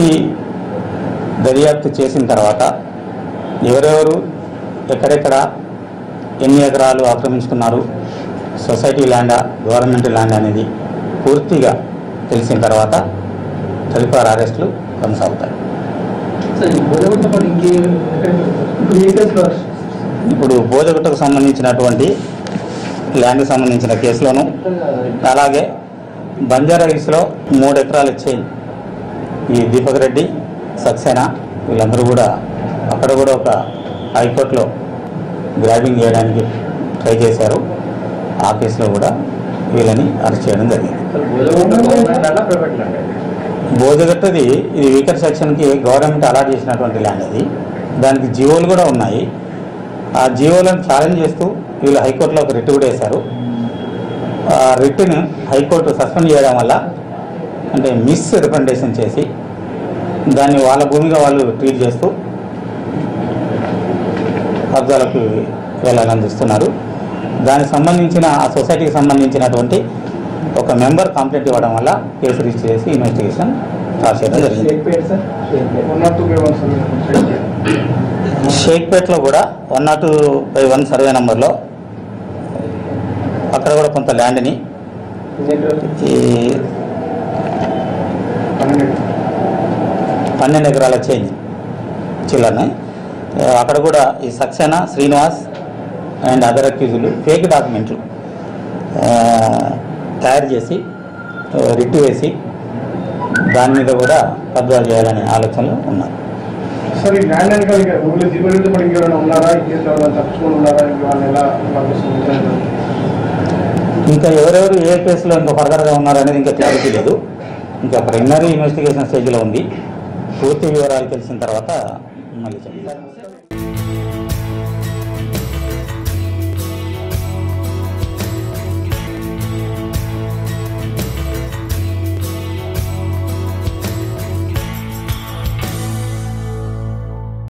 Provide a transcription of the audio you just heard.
పూర్తి దర్యాప్తు చేసిన తర్వాత ఎవరెవరు ఎక్కడెక్కడ ఎన్ని ఎకరాలు ఆక్రమించుకున్నారు, సొసైటీ ల్యాండా గవర్నమెంట్ ల్యాండ్ అనేది పూర్తిగా తెలిసిన తర్వాత తదుపరి అరెస్టులు కొనసాగుతాయి. ఇప్పుడు బోధగుట్టకు సంబంధించినటువంటి ల్యాండ్కి సంబంధించిన కేసులోను, అలాగే బంజారా హిల్స్లో 3 ఎకరాలు ఇచ్చేయి ఈ దీపక్ రెడ్డి, సక్సేనా వీళ్ళందరూ కూడా అక్కడ కూడా ఒక హైకోర్టులో గ్రాబింగ్ చేయడానికి ట్రై చేశారు. ఆ కేసులో కూడా వీళ్ళని అరెస్ట్ చేయడం జరిగింది. బోధగట్టది ఇది వీకర్ సెక్షన్కి గవర్నమెంట్ అలాట్ చేసినటువంటి ల్యాండ్ అది. దానికి జీవోలు కూడా ఉన్నాయి. ఆ జీవోలను ఛాలెంజ్ చేస్తూ వీళ్ళు హైకోర్టులో ఒక రిట్ కూడా వేశారు. ఆ రిట్ని హైకోర్టు సస్పెండ్ చేయడం వల్ల, అంటే మిస్ రిప్రజెంటేషన్ చేసి దాన్ని వాళ్ళ భూమిగా వాళ్ళు ట్రీట్ చేస్తూ కబ్జాలకు వెళ్ళాలని చూస్తున్నారు. దానికి సంబంధించిన ఆ సొసైటీకి సంబంధించినటువంటి ఒక మెంబర్ కంప్లైంట్ ఇవ్వడం వల్ల కేసు రిజిస్టర్ చేసి ఇన్వెస్టిగేషన్ స్టార్ట్ చేయడం జరిగింది. షేక్పేట్లో కూడా 102/1 సర్వే నెంబర్లో అక్కడ కూడా కొంత ల్యాండ్ని ఈ 12 ఎకరాల చేంజ్ చిల్లర్ని అక్కడ కూడా ఈ సక్సేనా, శ్రీనివాస్ అండ్ అదర్ అక్యూజులు ఫేక్ డాక్యుమెంట్లు తయారు చేసి రిట్ వేసి దాని మీద కూడా కబ్జాలు చేయాలనే ఆలోచనలు ఉన్నారు. సార్, ఈ ల్యాండ్ వెనకాల ఊళ్ళో జీవోలు పడి ఇంకెవరైనా ఉన్నారా? ఈ కేసులో ఎవరైనా తప్పించుకొని ఉన్నారా? వాళ్ళు ఎలా ఇంకా ఎవరెవరు ఏ కేసులో ఇంకా ఫర్దర్గా ఉన్నారనేది ఇంకా క్లారిటీ లేదు. ఇంకా ప్రైమరీ ఇన్వెస్టిగేషన్ స్టేజ్లో ఉంది. పూర్తి వివరాలు తెలిసిన తర్వాత మళ్ళీ చెప్తాను.